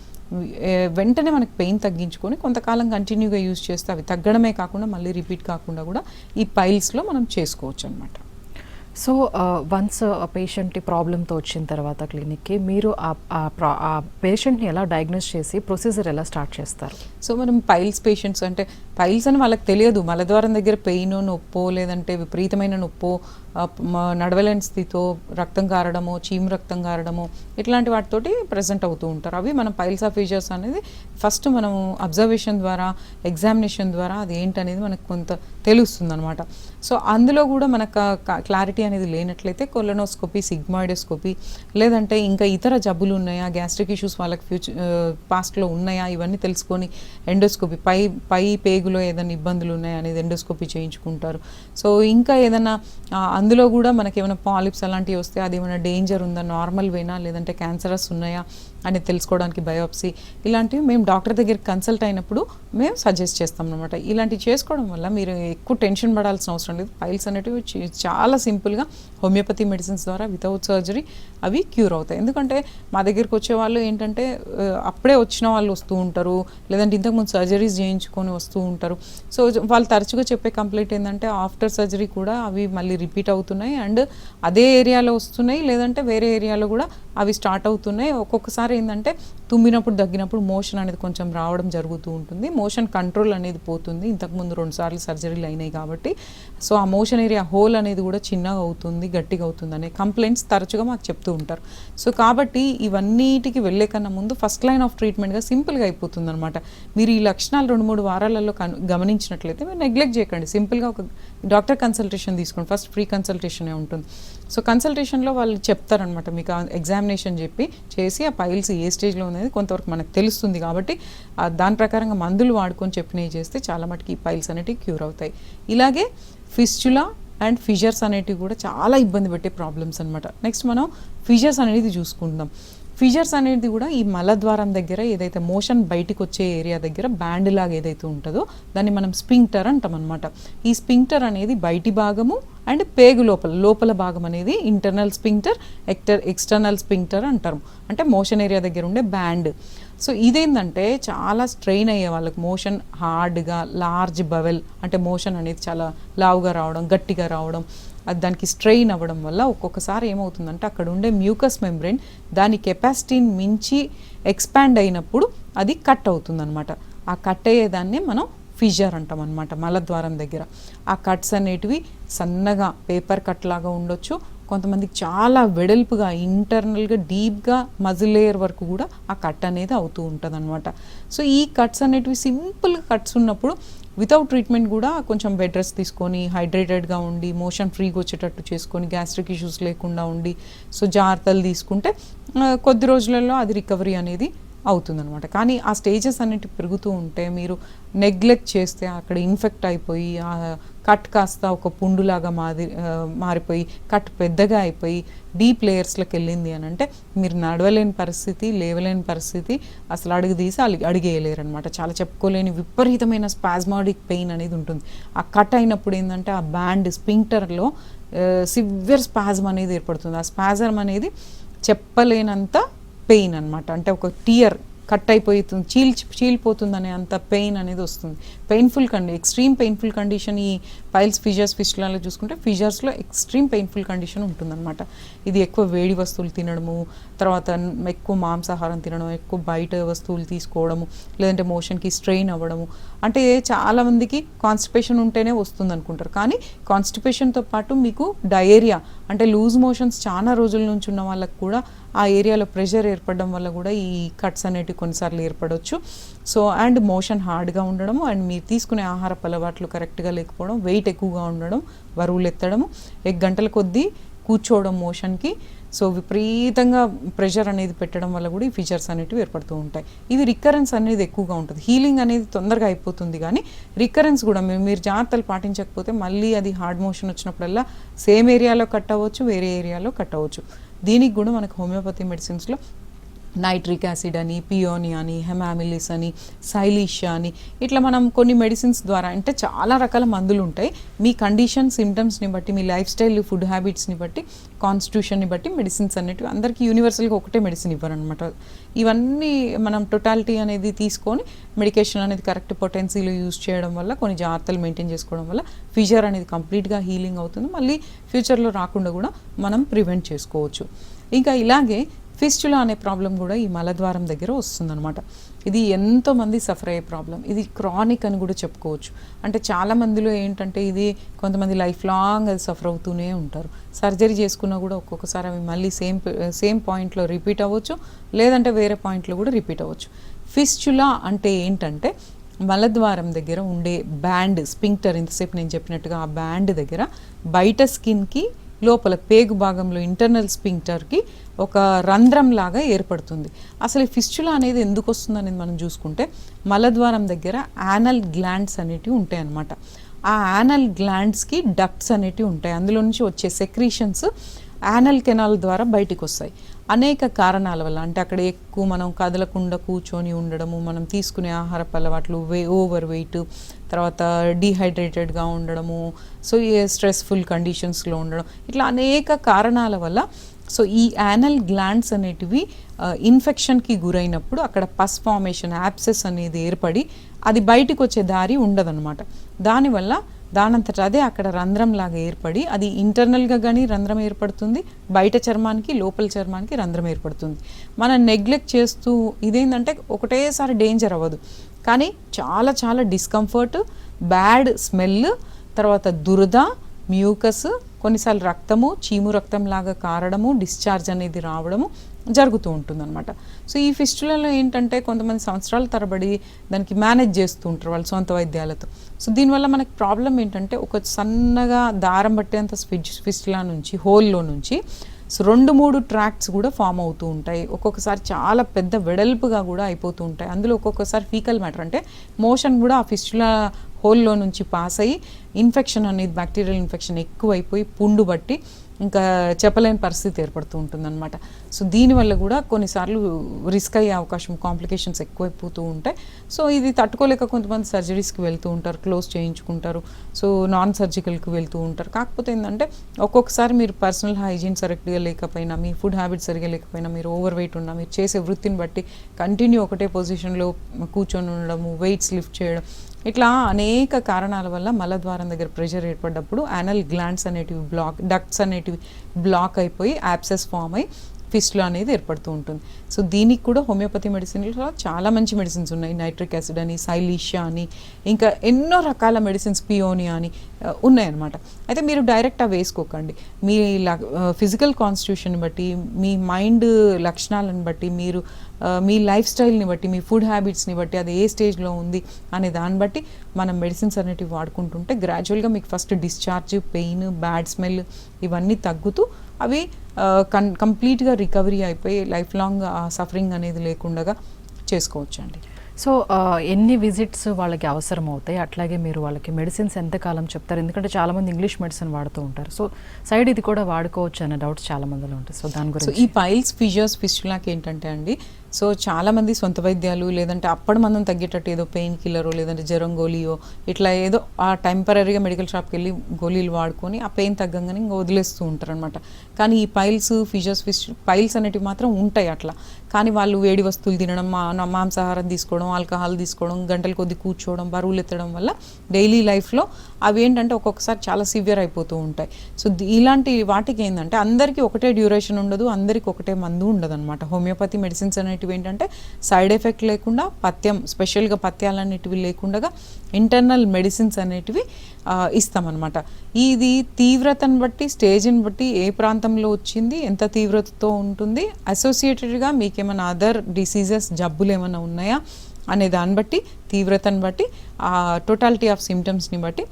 వెంటనే మనకి పెయిన్ తగ్గించుకొని కొంతకాలం కంటిన్యూగా యూజ్ చేస్తే అవి తగ్గడమే కాకుండా మళ్ళీ రిపీట్ కాకుండా కూడా ఈ పైల్స్లో మనం చేసుకోవచ్చు అనమాట. సో వన్స్ పేషెంట్ ప్రాబ్లంతో వచ్చిన తర్వాత క్లినిక్కి మీరు ఆ పేషెంట్ని ఎలా డయాగ్నోస్ చేసి ప్రొసీజర్ ఎలా స్టార్ట్ చేస్తారు? సో మనం పైల్స్ పేషెంట్స్ అంటే పైల్స్ అని వాళ్ళకి తెలియదు, మలద్వారం దగ్గర పెయిన్, నొప్పో, లేదంటే విపరీతమైన నొప్పో, నడవలేని స్థితితో రక్తం కారడమో, చీము రక్తం కారడమో, ఇట్లాంటి వాటితోటి ప్రజెంట్ అవుతూ ఉంటారు. అవి మనం పైల్స్ ఆఫ్ ఫిషర్స్ అనేది ఫస్ట్ మనం అబ్జర్వేషన్ ద్వారా, ఎగ్జామినేషన్ ద్వారా అది ఏంటనేది మనకు కొంత తెలుస్తుంది అనమాట. సో అందులో కూడా మనకు క్లారిటీ అనేది లేనట్లయితే కొలనోస్కోపీ, సిగ్మాయిడోస్కోపీ, లేదంటే ఇంకా ఇతర జబ్బులు ఉన్నాయా, గ్యాస్ట్రిక్ ఇష్యూస్ వాళ్ళకి పాస్ట్లో ఉన్నాయా, ఇవన్నీ తెలుసుకొని ఎండోస్కోపీ, పై పేగులో ఏదైనా ఇబ్బందులు ఉన్నాయా అనేది ఎండోస్కోపీ చేయించుకుంటారు. సో ఇంకా ఏదైనా అందులో కూడా మనకి ఏమైనా పాలిప్స్ అలాంటివి వస్తే అది ఏమైనా డేంజర్ ఉందా, నార్మల్ వేనా, లేదంటే క్యాన్సరస్ ఉన్నాయా అని తెలుసుకోవడానికి బయోప్సీ, ఇలాంటివి మేము డాక్టర్ దగ్గరికి కన్సల్ట్ అయినప్పుడు మేము సజెస్ట్ చేస్తాం అనమాట. ఇలాంటివి చేసుకోవడం వల్ల మీరు ఎక్కువ టెన్షన్ పడాల్సిన అవసరం లేదు. పైల్స్ అనేటివి చాలా సింపుల్గా హోమియోపతి మెడిసిన్స్ ద్వారా వితౌట్ సర్జరీ అవి క్యూర్ అవుతాయి. ఎందుకంటే మా దగ్గరికి వచ్చే వాళ్ళు ఏంటంటే అప్పుడే వచ్చిన వాళ్ళు వస్తూ ఉంటారు, లేదంటే ఇంతకుముందు సర్జరీస్ చేయించుకొని వస్తూ ఉంటారు. సో వాళ్ళు తరచుగా చెప్పే కంప్లైంట్ ఏంటంటే ఆఫ్టర్ సర్జరీ కూడా అవి మళ్ళీ రిపీట్ అవుతున్నాయి అండ్ అదే ఏరియాలో వస్తున్నాయి, లేదంటే వేరే ఏరియాలో కూడా అవి స్టార్ట్ అవుతున్నాయి. ఒక్కొక్కసారి ఏంటంటే తుమ్మినప్పుడు దగ్గినప్పుడు మోషన్ అనేది కొంచెం రావడం జరుగుతూ ఉంటుంది. మోషన్ కంట్రోల్ అనేది పోతుంది. ఇంతకుముందు 2 సార్లు సర్జరీలు అయినాయి కాబట్టి సో ఆ మోషన్ ఏరియా హోల్ అనేది కూడా చిన్నగా అవుతుంది, గట్టిగా అవుతుంది అనే కంప్లైంట్స్ తరచుగా మాకు చెప్తూ ఉంటారు. సో కాబట్టి ఇవన్నిటికి వెళ్ళే కన్నా ముందు ఫస్ట్ లైన్ ఆఫ్ ట్రీట్మెంట్గా సింపుల్గా అయిపోతుంది అనమాట. మీరు ఈ లక్షణాలు 2-3 వారాలలో గమనించినట్లయితే మీరు నెగ్లెక్ట్ చేయకండి. సింపుల్గా ఒక డాక్టర్ కన్సల్టేషన్ తీసుకోండి. ఫస్ట్ ఫ్రీ కన్సల్టేషనే ఉంటుంది. సో కన్సల్టేషన్లో వాళ్ళు చెప్తారనమాట, మీకు ఎగ్జామినేషన్ చెప్పి చేసి ఆ పైల్స్ ఏ స్టేజ్లో అనేది కొంతవరకు మనకు తెలుస్తుంది. కాబట్టి దాని ప్రకారంగా మందులు వాడుకొని చెప్పినవి చేస్తే చాలా మటుకు ఈ పైల్స్ అనేటివి క్యూర్ అవుతాయి. ఇలాగే ఫిస్చులా అండ్ ఫిషర్స్ అనేటివి కూడా చాలా ఇబ్బంది పెట్టే ప్రాబ్లమ్స్ అనమాట. నెక్స్ట్ మనం ఫిషర్స్ అనేది చూసుకుందాం. ఫిషర్స్ అనేది కూడా ఈ మలద్వారం దగ్గర ఏదైతే మోషన్ బయటికి వచ్చే ఏరియా దగ్గర బ్యాండ్ లాగా ఏదైతే ఉంటుందో దాన్ని మనం స్పింక్టర్ అంటాం అనమాట. ఈ స్పింక్టర్ అనేది బయటి భాగము అండ్ పేగు లోపల భాగం అనేది ఇంటర్నల్ స్పింక్టర్, ఎక్స్టర్నల్ స్పింక్టర్ అంటారు. అంటే మోషన్ ఏరియా దగ్గర ఉండే బ్యాండ్. సో ఇదేంటంటే చాలా స్ట్రెయిన్ అయ్యే వాళ్ళకి మోషన్ హార్డ్గా లార్జ్ బవెల్ అంటే మోషన్ అనేది చాలా లావుగా రావడం, గట్టిగా రావడం, అది దానికి స్ట్రెయిన్ అవ్వడం వల్ల ఒక్కొక్కసారి ఏమవుతుందంటే అక్కడ ఉండే మ్యూకస్ మెంబ్రెయిన్ దాని కెపాసిటీని మించి ఎక్స్పాండ్ అయినప్పుడు అది కట్ అవుతుంది అనమాట. ఆ కట్ అయ్యేదాన్ని మనం ఫిషర్ అంటాం అనమాట మలద్వారం దగ్గర. ఆ కట్స్ అనేటివి సన్నగా పేపర్ కట్ లాగా ఉండొచ్చు, కొంతమందికి చాలా వెడల్పుగా ఇంటర్నల్గా డీప్గా మజిల్ లేయర్ వరకు కూడా ఆ కట్ అనేది అవుతూ ఉంటుంది అనమాట. సో ఈ కట్స్ అనేటివి సింపుల్గా కట్స్ ఉన్నప్పుడు వితౌట్ ట్రీట్మెంట్ కూడా కొంచెం బెడ్ రెస్ట్ తీసుకొని హైడ్రేటెడ్గా ఉండి మోషన్ ఫ్రీగా వచ్చేటట్టు చేసుకొని గ్యాస్ట్రిక్ ఇష్యూస్ లేకుండా ఉండి సో జాగ్రత్తలు తీసుకుంటే కొద్ది రోజులలో అది రికవరీ అనేది అవుతుందన్నమాట. కానీ ఆ స్టేజెస్ అన్నిటి పెరుగుతూ ఉంటే మీరు నెగ్లెక్ట్ చేస్తే అక్కడ ఇన్ఫెక్ట్ అయిపోయి ఆ కట్ కాస్త ఒక పుండులాగా మారిపోయి కట్ పెద్దగా అయిపోయి డీప్ లేయర్స్లోకి వెళ్ళింది అని అంటే మీరు నడవలేని పరిస్థితి, లేవలేని పరిస్థితి, అసలు అడుగు తీసి అడిగేయలేరు అనమాట. చాలా చెప్పుకోలేని విపరీతమైన స్పాజ్మాటిక్ పెయిన్ అనేది ఉంటుంది. ఆ కట్ అయినప్పుడు ఏంటంటే ఆ బ్యాండ్ స్పింక్టర్లో సివియర్ స్పాజమ్ అనేది ఏర్పడుతుంది. ఆ స్పాజమ్ అనేది చెప్పలేనంత పెయిన్ అనమాట. అంటే ఒక టియర్ కట్ అయిపోతుంది, చీలిపోతుందనే అంత పెయిన్ అనేది వస్తుంది. పెయిన్ఫుల్ ఎక్స్ట్రీమ్ పెయిన్ఫుల్ కండిషన్ ఈ పైల్స్ ఫిషర్స్ ఫిస్టులాలో చూసుకుంటే ఫిషర్స్లో ఎక్స్ట్రీమ్ పెయిన్ఫుల్ కండిషన్ ఉంటుందన్నమాట. ఇది ఎక్కువ వేడి వస్తువులు తినడము, తర్వాత ఎక్కువ మాంసాహారం తినడం, ఎక్కువ బయట వస్తువులు తీసుకోవడము, లేదంటే మోషన్కి స్ట్రెయిన్ అవ్వడము. అంటే చాలామందికి కాన్స్టిపేషన్ ఉంటేనే వస్తుంది అనుకుంటారు, కానీ కాన్స్టిపేషన్తో పాటు మీకు డయేరియా అంటే లూజ్ మోషన్స్ చాలా రోజుల నుంచి ఉన్న వాళ్ళకి కూడా ఆ ఏరియాలో ప్రెషర్ ఏర్పడడం వల్ల కూడా ఈ కట్స్ అనేటివి కొన్నిసార్లు ఏర్పడవచ్చు. సో అండ్ మోషన్ హార్డ్గా ఉండడము అండ్ మీరు తీసుకునే ఆహారపు అలవాట్లు కరెక్ట్గా లేకపోవడం, వెయిట్ ఎక్కువగా ఉండడం, బరువులు ఎత్తడము, గంటల కొద్దీ కూర్చోవడం మోషన్కి, సో విపరీతంగా ప్రెషర్ అనేది పెట్టడం వల్ల కూడా ఈ ఫీచర్స్ అనేటివి ఏర్పడుతూ ఉంటాయి. ఇవి రికరెన్స్ అనేది ఎక్కువగా ఉంటుంది. హీలింగ్ అనేది తొందరగా అయిపోతుంది, కానీ రికరెన్స్ కూడా మీరు జాగ్రత్తలు పాటించకపోతే మళ్ళీ అది హార్డ్ మోషన్ వచ్చినప్పుడల్లా సేమ్ ఏరియాలో కట్ అవ్వచ్చు, వేరే ఏరియాలో కట్ అవ్వచ్చు. దీనికి కూడా మనకు హోమియోపతి మెడిసిన్స్లో నైట్రిక్ యాసిడ్ అని, పియోని అని, హెమామిలిస్ అని, సైలీషియా అని ఇట్లా మనం కొన్ని మెడిసిన్స్ ద్వారా అంటే చాలా రకాల మందులు ఉంటాయి. మీ కండిషన్ సిమ్టమ్స్ని బట్టి, మీ లైఫ్ స్టైల్ ఫుడ్ హ్యాబిట్స్ని బట్టి, కాన్స్టిట్యూషన్ని బట్టి మెడిసిన్స్ అనేటివి అందరికీ యూనివర్సల్గా ఒకటే మెడిసిన్ ఇవ్వరనమాట. ఇవన్నీ మనం టోటాలిటీ అనేది తీసుకొని మెడికేషన్ అనేది కరెక్ట్ పొటెన్సీలో యూజ్ చేయడం వల్ల, కొన్ని జాగ్రత్తలు మెయింటైన్ చేసుకోవడం వల్ల ఫిషర్ అనేది కంప్లీట్గా హీలింగ్ అవుతుంది. మళ్ళీ ఫ్యూచర్లో రాకుండా కూడా మనం ప్రివెంట్ చేసుకోవచ్చు. ఇంకా ఇలాగే ఫిస్టులా అనే ప్రాబ్లం కూడా ఈ మలద్వారం దగ్గర వస్తుందన్నమాట. ఇది ఎంతోమంది సఫర్ అయ్యే ప్రాబ్లం. ఇది క్రానిక్ అని కూడా చెప్పుకోవచ్చు. అంటే చాలా మందిలో ఏంటంటే ఇది కొంతమంది లైఫ్ లాంగ్ అది సఫర్ అవుతూనే ఉంటారు. సర్జరీ చేసుకున్నా కూడా ఒక్కొక్కసారి అవి మళ్ళీ సేమ్ పాయింట్లో రిపీట్ అవ్వచ్చు, లేదంటే వేరే పాయింట్లో కూడా రిపీట్ అవ్వచ్చు. ఫిస్టులా అంటే ఏంటంటే మలద్వారం దగ్గర ఉండే బ్యాండ్ స్పింక్టర్, ఇంతసేపు నేను చెప్పినట్టుగా ఆ బ్యాండ్ దగ్గర బయట స్కిన్కి లోపల పేగు భాగంలో ఇంటర్నల్ స్పింక్టర్కి ఒక రంధ్రం లాగా ఏర్పడుతుంది. అసలు ఈ ఫిస్టులా అనేది ఎందుకు వస్తుంది అనేది మనం చూసుకుంటే మలద్వారం దగ్గర యానల్ గ్లాండ్స్ అనేటివి ఉంటాయి అన్నమాట. ఆ యానల్ గ్లాండ్స్కి డక్ట్స్ అనేటివి ఉంటాయి. అందులో నుంచి వచ్చే సెక్రీషన్స్ యానల్ కెనాల్ ద్వారా బయటికి వస్తాయి. అనేక కారణాల వల్ల, అంటే అక్కడ ఎక్కువ మనం కదలకుండా కూర్చొని ఉండడము, మనం తీసుకునే ఆహారపు అలవాట్లు, ఓవర్ వెయిట్, తర్వాత డీహైడ్రేటెడ్గా ఉండడము, సో ఈ స్ట్రెస్ఫుల్ కండిషన్స్లో ఉండడం, ఇట్లా అనేక కారణాల వల్ల సో ఈ యానల్ గ్లాండ్స్ అనేటివి ఇన్ఫెక్షన్కి గురైనప్పుడు అక్కడ పస్ ఫార్మేషన్, యాప్సెస్ అనేది ఏర్పడి అది బయటికి వచ్చే దారి ఉండదన్నమాట. దానివల్ల దానంతట అదే అక్కడ రంధ్రం లాగా ఏర్పడి అది ఇంటర్నల్గా కానీ రంధ్రం ఏర్పడుతుంది, బయట చర్మానికి లోపల చర్మానికి రంధ్రం ఏర్పడుతుంది. మనం నెగ్లెక్ట్ చేస్తూ ఇదేంటంటే ఒకటేసారి డేంజర్ అవ్వదు, కానీ చాలా చాలా డిస్కంఫర్ట్, బ్యాడ్ స్మెల్, తర్వాత దురద, మ్యూకస్, కొన్నిసార్లు రక్తము, చీము రక్తం లాగా కారడము, డిశ్చార్జ్ అనేది రావడము జరుగుతూ ఉంటుందన్నమాట. సో ఈ ఫిస్టులలో ఏంటంటే కొంతమంది సంవత్సరాల తరబడి దానికి మేనేజ్ చేస్తూ ఉంటారు వాళ్ళ సొంత వైద్యాలతో. సో దీనివల్ల మనకి ప్రాబ్లం ఏంటంటే ఒక సన్నగా దారం పట్టేంత ఫిస్టులా నుంచి, హోల్లో నుంచి సో 2-3 ట్రాక్ట్స్ కూడా ఫామ్ అవుతూ ఉంటాయి. ఒక్కొక్కసారి చాలా పెద్ద వెడల్పుగా కూడా అయిపోతూ ఉంటాయి. అందులో ఒక్కొక్కసారి ఫీకల్ మ్యాటర్ అంటే మోషన్ కూడా ఆ ఫిస్టులా హోల్లో నుంచి పాస్ అయ్యి ఇన్ఫెక్షన్ అనేది, బ్యాక్టీరియల్ ఇన్ఫెక్షన్ ఎక్కువైపోయి పుండు బట్టి ఇంకా చెప్పలేని పరిస్థితి ఏర్పడుతూ ఉంటుందన్నమాట. సో దీనివల్ల కూడా కొన్నిసార్లు రిస్క్ అయ్యే అవకాశం, కాంప్లికేషన్స్ ఎక్కువైపోతూ ఉంటాయి. సో ఇది తట్టుకోలేక కొంతమంది సర్జరీస్కి వెళ్తూ ఉంటారు, క్లోజ్ చేయించుకుంటారు, సో నాన్ సర్జికల్కి వెళ్తూ ఉంటారు. కాకపోతే ఏంటంటే ఒక్కొక్కసారి మీరు పర్సనల్ హైజీన్ సరిగ్గా లేకపోయినా, మీ ఫుడ్ హ్యాబిట్స్ సరిగ్గా లేకపోయినా, మీరు ఓవర్ వెయిట్ ఉన్నా, మీరు చేసే వృత్తిని బట్టి కంటిన్యూ ఒకటే పొజిషన్లో కూర్చొని ఉండడము, వెయిట్స్ లిఫ్ట్ చేయడం, ఇట్లా అనేక కారణాల వల్ల మలద్వారం దగ్గర ప్రెషర్ ఏర్పడ్డప్పుడు యానల్ గ్లాండ్స్ అనేటివి డక్ట్స్ అనేటివి బ్లాక్ అయిపోయి యాబ్సెస్ ఫామ్ అయ్యి ఫిస్టులా అనేది ఏర్పడుతూ ఉంటుంది. సో దీనికి కూడా హోమియోపతి మెడిసిన్లో చాలా మంచి మెడిసిన్స్ ఉన్నాయి. నైట్రిక్ యాసిడ్ అని, సైలీషియా అని, ఇంకా ఎన్నో రకాల మెడిసిన్స్, పియోనియా అని ఉన్నాయన్నమాట. అయితే మీరు డైరెక్ట్ అవి వేసుకోకండి. మీ ఫిజికల్ కాన్స్టిట్యూషన్ బట్టి, మీ మైండ్ లక్షణాలను బట్టి, మీరు మీ లైఫ్ స్టైల్ని బట్టి, మీ ఫుడ్ హ్యాబిట్స్ని బట్టి, అది ఏ స్టేజ్లో ఉంది అనే దాన్ని బట్టి మనం మెడిసిన్స్ అనేటివి వాడుకుంటుంటే గ్రాడ్యువల్గా మీకు first discharge, pain, bad smell ఇవన్నీ తగ్గుతూ అవి కంప్లీట్గా రికవరీ అయిపోయి లైఫ్ లాంగ్ ఆ సఫరింగ్ అనేది లేకుండా చేసుకోవచ్చండి. సో ఎన్ని విజిట్స్ వాళ్ళకి అవసరం అవుతాయి, అట్లాగే మీరు వాళ్ళకి మెడిసిన్స్ ఎంతకాలం చెప్తారు? ఎందుకంటే చాలామంది ఇంగ్లీష్ మెడిసిన్ వాడుతూ ఉంటారు, సో సైడ్ ఇది కూడా వాడుకోవచ్చు అనే డౌట్స్ చాలా మందిలో ఉంటాయి. సో దాని గురించి ఈ పైల్స్, ఫిషర్స్, ఫిస్టులాకి ఏంటంటే అండి, సో చాలామంది సొంత వైద్యాలు లేదంటే అప్పటి మనం తగ్గేటట్టు ఏదో పెయిన్ కిల్లరో లేదంటే జ్వరం గోళీయో ఇట్లా ఏదో ఆ టెంపరీగా మెడికల్ షాప్కి వెళ్ళి గోళీలు వాడుకొని ఆ పెయిన్ తగ్గంగానే ఇంకా వదిలేస్తూ ఉంటారు అనమాట. కానీ ఈ పైల్స్, ఫిషర్స్, పైల్స్ అనేటివి మాత్రం ఉంటాయి అట్లా. కానీ వాళ్ళు వేడి వస్తువులు తినడం, మాంసాహారం తీసుకోవడం, ఆల్కహాల్ తీసుకోవడం, గంటల కొద్ది కూర్చోవడం, బరువులు ఎత్తడం వల్ల డైలీ లైఫ్లో అవి ఏంటంటే ఒక్కొక్కసారి చాలా సివియర్ అయిపోతూ ఉంటాయి. సో ఇలాంటి వాటికి ఏంటంటే అందరికీ ఒకటే డ్యూరేషన్ ఉండదు, అందరికీ ఒకటే మందు ఉండదు అనమాట. హోమియోపతి మెడిసిన్స్ అనేటివి ఏంటంటే సైడ్ ఎఫెక్ట్ లేకుండా, పథ్యం స్పెషల్గా పథ్యాలన్నిటివి లేకుండా ఇంటర్నల్ మెడిసిన్స్ అనేటివి ఇస్తామన్నమాట. ఇది తీవ్రతను బట్టి, స్టేజ్ని బట్టి, ఏ ప్రాంతంలో వచ్చింది, ఎంత తీవ్రతతో ఉంటుంది, అసోసియేటెడ్గా మీకు ఏమైనా అదర్ డిసీజెస్, జబ్బులు ఏమైనా ఉన్నాయా అనే దాన్ని బట్టి, తీవ్రతను బట్టి, ఆ టోటాలిటీ ఆఫ్ సిమ్టమ్స్ని బట్టి,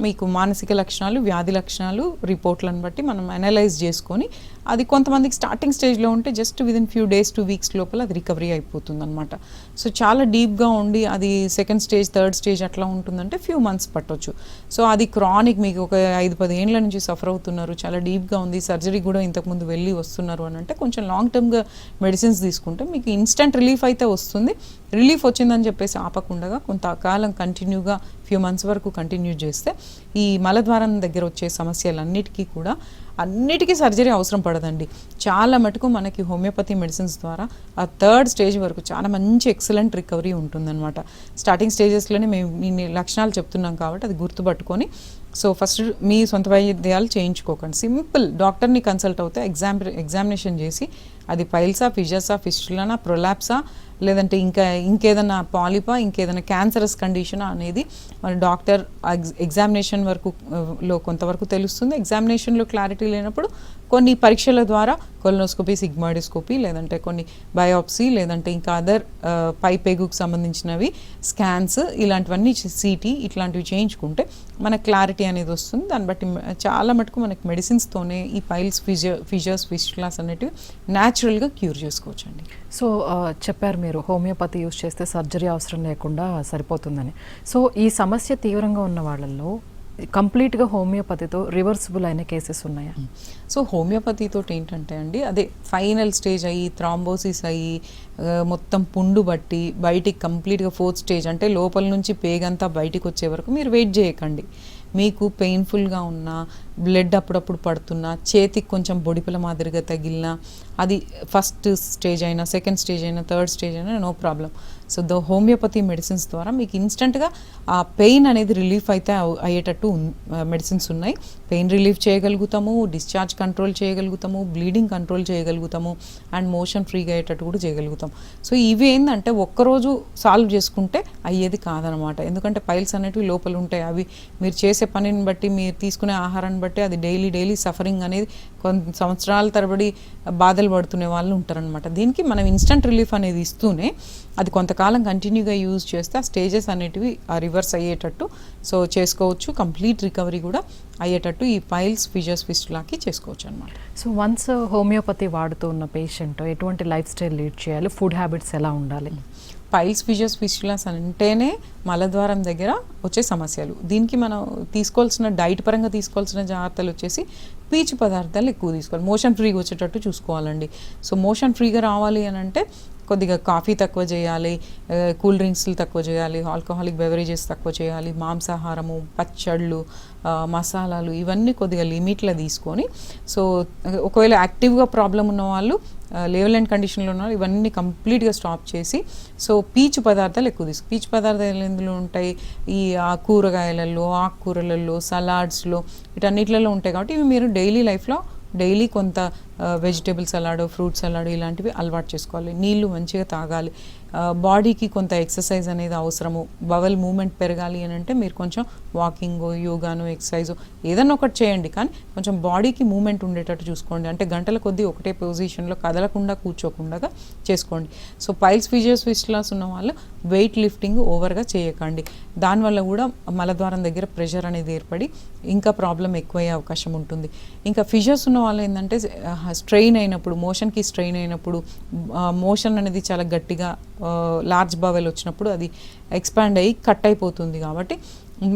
మీకు మానసిక లక్షణాలు, వ్యాధి లక్షణాలు, రిపోర్ట్లను బట్టి మనం అనలైజ్ చేసుకొని అది కొంతమందికి స్టార్టింగ్ స్టేజ్లో ఉంటే just within few days to weeks లోపల అది రికవరీ అయిపోతుంది అనమాట. సో చాలా డీప్గా ఉండి అది సెకండ్ స్టేజ్, థర్డ్ స్టేజ్ అట్లా ఉంటుందంటే ఫ్యూ మంత్స్ పట్టవచ్చు. సో అది క్రానిక్, మీకు ఒక 5-10 ఏళ్ళ నుంచి సఫర్ అవుతున్నారు, చాలా డీప్గా ఉంది, సర్జరీ కూడా ఇంతకుముందు వెళ్ళి వస్తున్నారు అని అంటే కొంచెం లాంగ్ టర్మ్గా మెడిసిన్స్ తీసుకుంటే మీకు ఇన్స్టెంట్ రిలీఫ్ అయితే వస్తుంది. రిలీఫ్ వచ్చిందని చెప్పేసి ఆపకుండా కొంతకాలం కంటిన్యూగా ఫ్యూ మంత్స్ వరకు కంటిన్యూ చేస్తే ఈ మలద్వారం దగ్గర వచ్చే సమస్యలన్నిటికీ కూడా అన్నిటికీ సర్జరీ అవసరం పడదండి. చాలా మటుకు మనకి హోమియోపతి మెడిసిన్స్ ద్వారా ఆ థర్డ్ స్టేజ్ వరకు చాలా మంచి ఎక్సలెంట్ రికవరీ ఉంటుందన్నమాట. స్టార్టింగ్ స్టేజెస్లోనే మేము ఇన్ని లక్షణాలు చెప్తున్నాం కాబట్టి అది గుర్తుపట్టుకొని సో ఫస్ట్ మీ సొంత వైద్యాలు చేయించుకోకండి. సింపుల్ డాక్టర్ని కన్సల్ట్ అవుతే ఎగ్జామినేషన్ చేసి అది పైల్సా, ఫిషర్సా, ఫిస్టులానా, ప్రొలాప్సా, లేదంటే ఇంకేదైనా పాలిపా, ఇంకేదైనా క్యాన్సరస్ కండిషనా అనేది మన డాక్టర్ ఎగ్జామినేషన్ లో కొంతవరకు తెలుస్తుంది. ఎగ్జామినేషన్లో క్లారిటీ లేనప్పుడు కొన్ని పరీక్షల ద్వారా కొలనోస్కోపీ, సిగ్మాయిడోస్కోపీ, లేదంటే కొన్ని బయాప్సీ, లేదంటే ఇంకా అదర్ పై పేగుకు సంబంధించినవి స్కాన్స్, ఇలాంటివన్నీ సిటీ ఇట్లాంటివి చేయించుకుంటే మనకు క్లారిటీ అనేది వస్తుంది. దాన్ని బట్టి చాలా మటుకు మనకి మెడిసిన్స్తోనే ఈ పైల్స్, ఫిషర్స్, ఫిస్టులాస్ అనేటివి న్యాచురల్గా క్యూర్ చేసుకోవచ్చు అండి. సో చెప్పారు మీరు హోమియోపతి యూజ్ చేస్తే సర్జరీ అవసరం లేకుండా సరిపోతుందని. సో ఈ సమస్య తీవ్రంగా ఉన్న వాళ్ళల్లో కంప్లీట్గా హోమియోపతితో రివర్సిబుల్ అయిన కేసెస్ ఉన్నాయా? సో హోమియోపతితో ఏంటంటే అండి, అదే ఫైనల్ స్టేజ్ అయ్యి థ్రాంబోసిస్ అయ్యి మొత్తం పుండు బట్టి బయటికి కంప్లీట్గా ఫోర్త్ స్టేజ్ అంటే లోపల నుంచి పేగంతా బయటికి వచ్చే వరకు మీరు వెయిట్ చేయకండి. మీకు పెయిన్ఫుల్గా ఉన్నా, బ్లడ్ అప్పుడప్పుడు పడుతున్నా, చేతికి కొంచెం బొడిపల మాదిరిగా తగిలినా, అది ఫస్ట్ స్టేజ్ అయినా, సెకండ్ స్టేజ్ అయినా, థర్డ్ స్టేజ్ అయినా no problem. So homeopathy medicines ద్వారా మీకు ఇన్స్టెంట్గా ఆ పెయిన్ అనేది రిలీఫ్ అయితే అయ్యేటట్టు మెడిసిన్స్ ఉన్నాయి. పెయిన్ రిలీఫ్ చేయగలుగుతాము, డిశ్చార్జ్ కంట్రోల్ చేయగలుగుతాము, బ్లీడింగ్ కంట్రోల్ చేయగలుగుతాము, అండ్ మోషన్ ఫ్రీగా అయ్యేటట్టు కూడా చేయగలుగుతాం. సో ఇవి ఏంటంటే ఒక్కరోజు సాల్వ్ చేసుకుంటే అయ్యేది కాదనమాట. ఎందుకంటే పైల్స్ అనేటివి లోపల ఉంటాయి. అవి మీరు చేసే పనిని బట్టి, మీరు తీసుకునే ఆహారాన్ని బట్టి అది డైలీ సఫరింగ్ అనేది కొన్ని సంవత్సరాల తరబడి బాధలు పడుతునే వాళ్ళు ఉంటారనమాట. దీనికి మనం ఇన్స్టంట్ రిలీఫ్ అనేది ఇస్తూనే అది కొంతకాలం కంటిన్యూగా యూజ్ చేస్తే ఆ స్టేజెస్ అనేటివి రివర్స్ అయ్యేటట్టు సో చేసుకోవచ్చు. కంప్లీట్ రికవరీ కూడా అయ్యేటట్టు ఈ పైల్స్, ఫిషర్స్, ఫిస్టులాకి చేసుకోవచ్చు అనమాట. సో వన్స్ హోమియోపతి వాడుతూ ఉన్న పేషెంట్ ఎటువంటి లైఫ్ స్టైల్ లీడ్ చేయాలి, ఫుడ్ హ్యాబిట్స్ ఎలా ఉండాలి? పైల్స్, ఫిషర్స్, ఫిస్టులాస్ అంటేనే మలద్వారం దగ్గర వచ్చే సమస్యలు. దీనికి మనం తీసుకోవాల్సిన డైట్ పరంగా తీసుకోవాల్సిన జాగ్రత్తలు వచ్చేసి పీచు పదార్థాలు ఎక్కువ తీసుకోవాలి. మోషన్ ఫ్రీగా వచ్చేటట్టు చూసుకోవాలండి. సో మోషన్ ఫ్రీగా రావాలి అని అంటే కొద్దిగా కాఫీ తక్కువ చేయాలి, కూల్ డ్రింక్స్లు తక్కువ చేయాలి, ఆల్కహాలిక్ బెవరేజెస్ తక్కువ చేయాలి, మాంసాహారము, పచ్చళ్ళు, మసాలాలు ఇవన్నీ కొద్దిగా లిమిట్లో తీసుకొని, సో ఒకవేళ యాక్టివ్గా ప్రాబ్లం ఉన్న వాళ్ళు, లేవల్ అండ్ కండిషన్లో ఉన్న వాళ్ళు ఇవన్నీ కంప్లీట్గా స్టాప్ చేసి సో పీచు పదార్థాలు ఎక్కువ పీచు పదార్థాలు ఎందులో ఉంటాయి, ఈ కూరగాయలలో, ఆకుకూరలలో, సలాడ్స్లో, వీటన్నిటిలలో ఉంటాయి. కాబట్టి ఇవి మీరు డైలీ లైఫ్లో డైలీ కొంత వెజిటేబుల్ సలాడ్, ఫ్రూట్ సలాడ్ ఇలాంటివి అలవాటు చేసుకోవాలి. నీళ్లు మంచిగా తాగాలి. బాడీకి కొంత ఎక్సర్సైజ్ అనేది అవసరము. బవల్ మూమెంట్ పెరగాలి అని అంటే మీరు కొంచెం వాకింగ్, యోగాను, ఎక్సర్సైజు ఏదన్నా ఒకటి చేయండి, కానీ కొంచెం బాడీకి మూమెంట్ ఉండేటట్టు చూసుకోండి. అంటే గంటల కొద్దీ ఒకటే పొజిషన్లో కదలకుండా కూర్చోకుండా చేసుకోండి. సో పైల్స్, ఫిషర్స్, ఫిస్టులాస్ ఉన్న వాళ్ళు వెయిట్ లిఫ్టింగ్ ఓవర్గా చేయకండి. దానివల్ల కూడా మలద్వారం దగ్గర ప్రెషర్ అనేది ఏర్పడి ఇంకా ప్రాబ్లం ఎక్కువయ్యే అవకాశం ఉంటుంది. ఇంకా ఫిషర్స్ ఉన్న వాళ్ళు ఏంటంటే స్ట్రెయిన్ అయినప్పుడు, మోషన్కి స్ట్రెయిన్ అయినప్పుడు, మోషన్ అనేది చాలా గట్టిగా లార్జ్ బవెల్ వచ్చినప్పుడు అది ఎక్స్పాండ్ అయ్యి కట్ అయిపోతుంది. కాబట్టి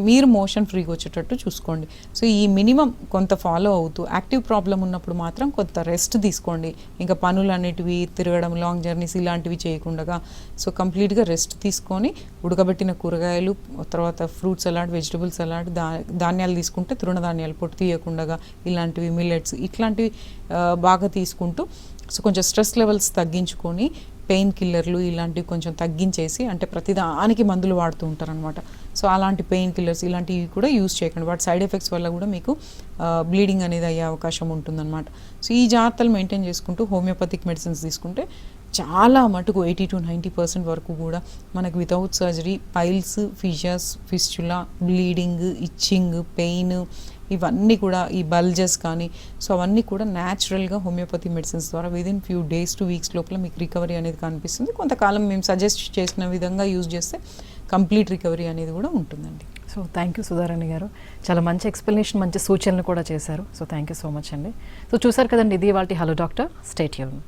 మీరు మోషన్ ఫ్రీగా వచ్చేటట్టు చూసుకోండి. సో ఈ మినిమం కొంత ఫాలో అవుతూ, యాక్టివ్ ప్రాబ్లం ఉన్నప్పుడు మాత్రం కొంత రెస్ట్ తీసుకోండి. ఇంకా పనులు అనేటివి, తిరగడం, లాంగ్ జర్నీస్ ఇలాంటివి చేయకుండా సో కంప్లీట్గా రెస్ట్ తీసుకొని ఉడకబెట్టిన కూరగాయలు, తర్వాత ఫ్రూట్ సలాడ్, వెజిటబుల్ సలాడ్, ధాన్యాలు తీసుకుంటే తృణధాన్యాలు పొట్టు తీయకుండా ఇలాంటివి, మిల్లెట్స్ ఇట్లాంటివి బాగా తీసుకుంటూ సో కొంచెం స్ట్రెస్ లెవెల్స్ తగ్గించుకొని పెయిన్ కిల్లర్లు ఇలాంటివి కొంచెం తగ్గించేసి, అంటే ప్రతిదానికి మందులు వాడుతూ ఉంటారనమాట. సో అలాంటి పెయిన్ కిల్లర్స్ ఇలాంటివి కూడా యూజ్ చేయకండి. వాటి సైడ్ ఎఫెక్ట్స్ వల్ల కూడా మీకు బ్లీడింగ్ అనేది అయ్యే అవకాశం ఉంటుందన్నమాట. సో ఈ జాగ్రత్తలు మెయింటైన్ చేసుకుంటూ హోమియోపతిక్ మెడిసిన్స్ తీసుకుంటే చాలా మటుకు 80 to 90% వరకు కూడా మనకు without surgery piles, fissures, fistula, bleeding, itching, pain ఇవన్నీ కూడా, ఈ బల్జెస్ కానీ సో అవన్నీ కూడా న్యాచురల్గా హోమియోపతి మెడిసిన్స్ ద్వారా within few days to weeks లోపల మీకు రికవరీ అనేది కనిపిస్తుంది. కొంతకాలం మేము సజెస్ట్ చేసిన విధంగా యూజ్ చేస్తే కంప్లీట్ రికవరీ అనేది కూడా ఉంటుందండి. సో థ్యాంక్ యూ సుధారాణి గారు, చాలా మంచి ఎక్స్ప్లెనేషన్, మంచి సూచనలు కూడా చేశారు. So thank you so much అండి. సో చూసారు కదండి, ఇది ఇవాల్టి హలో డాక్టర్. Stay tune.